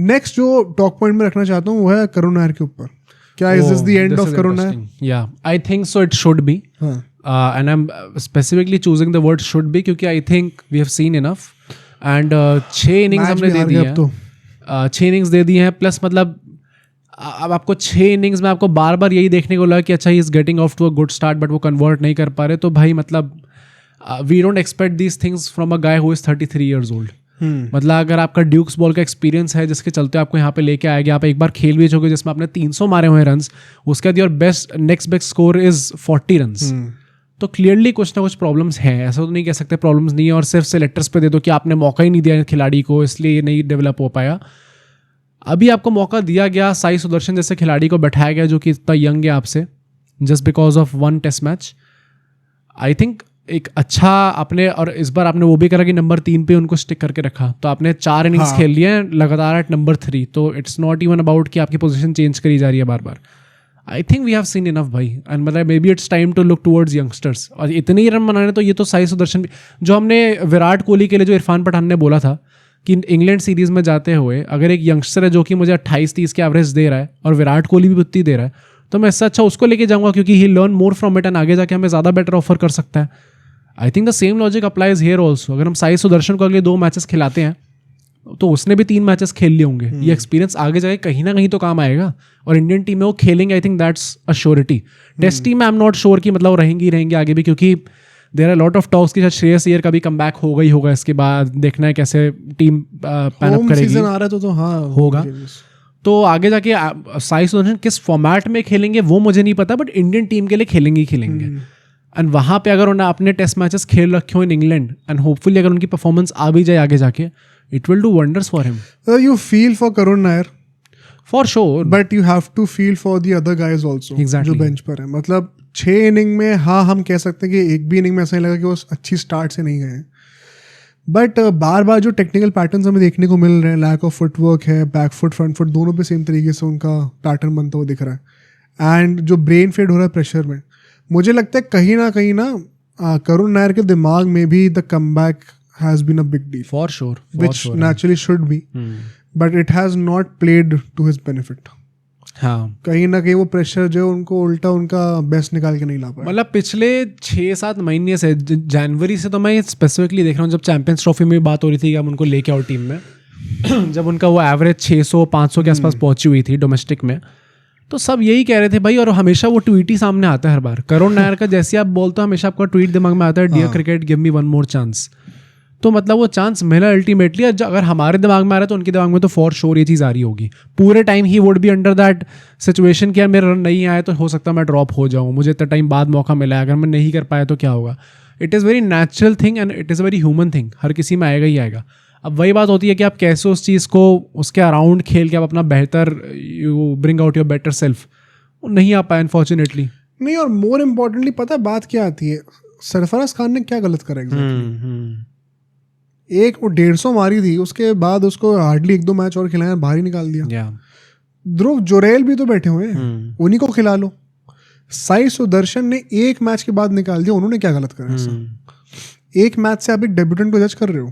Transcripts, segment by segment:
Next जो talk point में रखना चाहता हूँ वो है करुण नायर के ऊपर. क्या is this the end of Karun Nair? Yeah, I think so. It should be. And I'm specifically choosing the word should be क्योंकि I think we have seen enough. And 6 innings हमने दे दी हैं. 6 innings दे दी हैं. प्लस मतलब अब आपको 6 innings में आपको बार बार यही देखने को लगा कि अच्छा he is getting off to a good start but वो कन्वर्ट नहीं कर पा रहे. तो भाई मतलब we don't expect these things from a guy who is 33 years old. मतलब अगर आपका ड्यूक्स बॉल का एक्सपीरियंस है जिसके चलते आपको यहाँ पे लेके आएगा, आप एक बार खेल भी चुके जिसमें आपने 300 मारे हुए रन्स, उसके बाद your next best score is 40 runs. तो क्लियरली कुछ ना कुछ प्रॉब्लम्स हैं. ऐसा तो नहीं कह सकते प्रॉब्लम्स नहीं है और सिर्फ सेलेक्टर्स पे दे दो कि आपने मौका ही नहीं दिया खिलाड़ी को इसलिए ये नहीं डेवलप हो पाया. अभी आपको मौका दिया गया, साई सुदर्शन जैसे खिलाड़ी को बैठाया गया जो कि इतना यंग है आपसे, just because of 1 test match. I think एक अच्छा आपने, और इस बार आपने वो भी करा कि नंबर 3 पे उनको स्टिक करके रखा. तो आपने 4 innings खेल लिए हैं लगातार एट नंबर 3. तो इट्स नॉट इवन अबाउट कि आपकी पोजीशन चेंज करी जा रही है बार बार. I think we have seen enough भाई. एंड मतलब maybe it's time to look towards youngsters. और इतने ही रन बनाने तो ये तो साई सुदर्शन भी, जो हमने विराट कोहली के लिए जो इरफान पठान ने बोला था कि इंग्लैंड सीरीज़ में जाते हुए अगर एक यंगस्टर है जो कि मुझे 28-30 के एवरेज दे रहा है और विराट कोहली भी उतनी दे रहा है, तो मैं इससे अच्छा उसको लेके जाऊँगा क्योंकि he learn more from it and आगे जाके हमें ज़्यादा बेटर ऑफर कर सकता है. I think the same logic applies here also. अगर हम साई सुदर्शन को अगले 2 मैचेस खिलाते हैं तो उसने भी 3 मैचेस खेल लिए होंगे. ये एक्सपीरियंस आगे जाके कहीं ना कहीं तो काम आएगा और इंडियन टीम में वो खेलेंगे. I think that's a surety. Test team में आई एम नॉट श्योर कि मतलब रहेंगे आगे भी, क्योंकि there are lot of talks कि शायद श्रेयस अय्यर का भी कम बैक होगा ही होगा. इसके बाद देखना है कैसे टीम पैन अप करेगी. सीजन आ रहा है तो हाँ होगा. तो आगे जाके साई सुदर्शन किस फॉर्मेट में खेलेंगे वो मुझे नहीं पता, बट इंडियन टीम के लिए खेलेंगे. एंड वहाँ पे अगर उन्हें अपने टेस्ट मैचेस खेल रखे हो इन इंग्लैंड एंड होपफुली अगर उनकी परफॉर्मेंस आ भी जाए आगे जाके, it will do wonders for him. You feel for Karun Nair for sure, but you have to feel for the other guys also जो बेंच पर है. मतलब 6 इनिंग में हाँ हम कह सकते हैं कि एक भी इनिंग में ऐसा नहीं लगा कि वो अच्छी स्टार्ट से नहीं गए. बट बार बार जो टेक्निकल पैटर्न्स हमें देखने को मिल रहे हैं, लैक ऑफ फुटवर्क है, बैक फुट फ्रंट फुट दोनों पे सेम तरीके से उनका पैटर्न बनता हुआ दिख रहा है. एंड जो ब्रेन फेड हो रहा है प्रेशर में, मुझे लगता है कहीं ना करुण नायर के दिमाग में भी the comeback has been a big deal. For sure, which naturally should be, but it has not played to his benefit. हाँ, कहीं ना कहीं वो प्रेशर जो उनको उल्टा उनका बेस्ट निकाल के नहीं ला पाया. मतलब पिछले 6-7 महीने से, जनवरी से तो मैं स्पेसिफिकली देख रहा हूँ, जब चैंपियंस ट्रॉफी में बात हो रही थी कि हम उनको लेके आओ टीम में, जब उनका वो एवरेज 600-500 के आसपास पहुंची हुई थी डोमेस्टिक में, तो सब यही कह रहे थे भाई. और हमेशा वो ट्वीट ही सामने आता है हर बार. करुण नायर का जैसे आप बोलते हो हमेशा आपका ट्वीट दिमाग में आता है, dear cricket give me 1 more chance. तो मतलब वो चांस मिला अल्टीमेटली. अगर हमारे दिमाग में आ रहा है तो उनके दिमाग में तो फॉर श्योर ये चीज़ आ रही होगी. पूरे time he would be under that situation कि यार मेरा रन नहीं आया तो हो सकता है मैं ड्रॉप हो जाऊँ, मुझे इतना टाइम बाद मौका मिला है, अगर मैं नहीं कर पाया तो क्या होगा. It is very natural thing and it is very human thing. हर किसी में आएगा ही आएगा. अब वही बात होती है कि आप कैसे उस चीज़ को उसके अराउंड खेल के आप अपना बेहतर, you bring out your better self. नहीं आ पाया अनफॉर्चुनेटली. नहीं, और मोर इम्पोर्टेंटली पता बात क्या आती है, सरफराज खान ने क्या गलत करा एग्जैक्टली. एक वो 150 मारी थी, उसके बाद उसको हार्डली 1-2 मैच और खिलाया, बाहर ही निकाल दिया. ध्रुव जुरैल भी तो बैठे हुए हैं, उन्हीं को खिला लो. साई सुदर्शन ने 1 मैच के बाद निकाल दिया, उन्होंने क्या गलत करा ऐसा? 1 मैच से आप एक डेब्यूटेंट को जज कर रहे हो.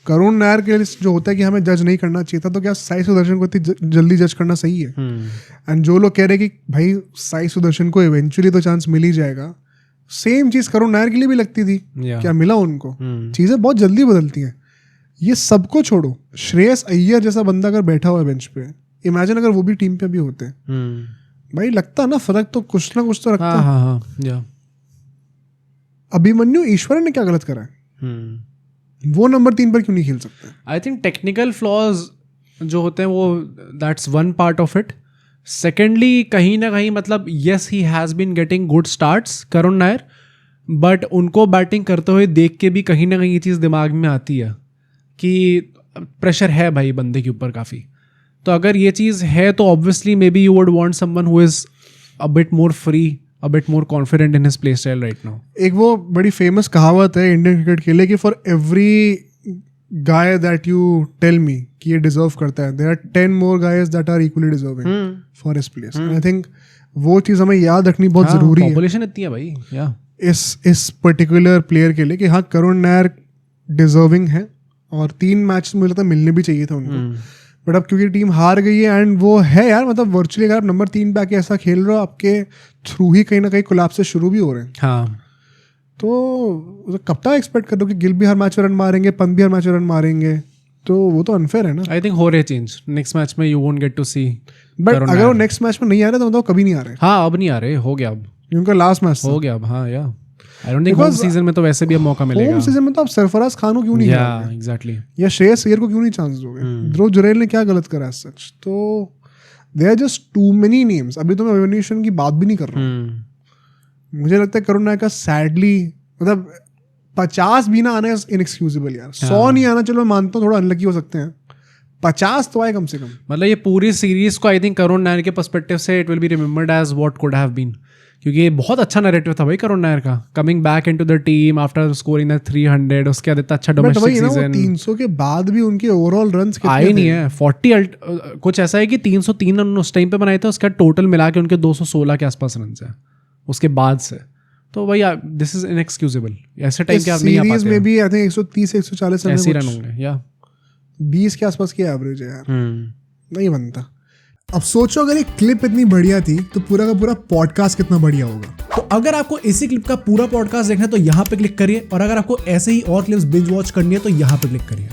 करुण नायर के लिए जो होता है कि हमें जज नहीं करना चाहिए था, तो क्या साई सुदर्शन को इतनी जल्दी जज करना सही है? एंड जो लोग कह रहे हैं कि भाई साई सुदर्शन को इवेंचुअली तो चांस मिल ही जाएगा, सेम चीज करुण नायर के लिए भी लगती थी. क्या मिला उनको? चीजें बहुत जल्दी बदलती हैं. ये सबको छोड़ो, श्रेयस अय्यर जैसा बंदा अगर बैठा हुआ है बेंच पे, इमेजिन अगर वो भी टीम पे भी होते, भाई लगता ना फर्क तो कुछ ना कुछ तो रखता. अभिमन्यु ईश्वरन ने क्या गलत करा है? वो नंबर 3 पर क्यों नहीं खेल सकते? आई थिंक टेक्निकल फ्लॉज जो होते हैं वो that's one part of it. Secondly कहीं ना कहीं मतलब yes he has been getting good starts Karun Nair, but उनको बैटिंग करते हुए देख के भी कहीं ना कहीं ये चीज़ दिमाग में आती है कि प्रेशर है भाई बंदे के ऊपर काफ़ी. तो अगर ये चीज़ है तो obviously may be you would want someone who is a bit more free, a bit more confident in his play style right now. एक वो बड़ी फेमस कहावत है इंडियन क्रिकेट के लिए कि for every guy that you tell me कि ये डिजर्व करता है, there are 10 more guys that are equally deserving for his place. And I think वो चीज़ हमें याद रखनी बहुत ज़रूरी है. पॉपुलेशन इतनी है भाई इस पर्टिकुलर प्लेयर के लिए कि हाँ करुण नायर डिजर्विंग है और 3 मैच मुझे लगता है मिलने भी चाहिए था उनको. बट अब क्योंकि टीम हार गई है एंड वो है यार, मतलब वर्चुअली अगर आप नंबर 3 पे आके ऐसा खेल रहे हो, आपके थ्रू ही कहीं ना कहीं कोलैप्स से शुरू भी हो रहे हैं। हाँ, तो कब तक एक्सपेक्ट कर दो कि गिल भी हर मैच में रन मारेंगे, पंत भी हर मैच में रन मारेंगे, तो वो तो अनफेयर है ना। आई थिंक हो रहे चेंज नेक्स्ट मैच में, you won't get to see. But अगर वो नेक्स्ट मैच में नहीं आ रहे तो मतलब कभी नहीं आ रहे। हाँ, अब नहीं आ रहे, हो गया अब, उनका लास्ट मैच हो गया अब। हाँ या I don't think home season में तो वैसे भी अब मौका मिलेगा। होम सीजन में तो आप सरफराज खान को क्यों नहीं या एग्जैक्टली, या श्रेयस अय्यर को क्यों नहीं चांस दोगे? ध्रुव जुरैल ने क्या गलत करा सच? तो there are just too many names. अभी तो मैं एवोल्यूशन की बात भी नहीं कर रहा हूँ। मुझे लगता है करुण नायर का सैडली मतलब 50 भी ना आना इनएक्सक्यूजेबल यार। 100 नहीं आना, चलो मैं मानता हूँ थोड़ा अनलकी हो सकते हैं, 50 तो आए कम से कम। मतलब ये पूरी सीरीज को आई थिंक करुण नायर के पर्सपेक्टिव से it will be remembered as what could have been, क्योंकि ये बहुत अच्छा नैरेटिव था भाई करुण नायर का, coming back into the team after scoring that 300, उसके बाद इतना अच्छा डोमेस्टिक सीजन। 300 के बाद भी उनके ओवरऑल रन्स कितने आए नहीं है 40 कुछ ऐसा है कि 303 रन उस टाइम पे बनाए थे, उसका टोटल मिला के उनके 216 के आसपास रन है उसके बाद से। तो भाई दिस इज इनएक्सक्यूजेबल, ऐसे टाइम के आप नहीं आ पाते। सीरीज में भी आई थिंक 130 से 140 रन ऐसे रन होंगे या 20 के आसपास की एवरेज है यार, नहीं बनता। अब सोचो अगर ये क्लिप इतनी बढ़िया थी तो पूरा का पूरा पॉडकास्ट कितना बढ़िया होगा। तो अगर आपको इसी क्लिप का पूरा पॉडकास्ट देखना है तो यहाँ पे क्लिक करिए, और अगर आपको ऐसे ही और क्लिप्स बिंज वॉच करनी है तो यहाँ पे क्लिक करिए।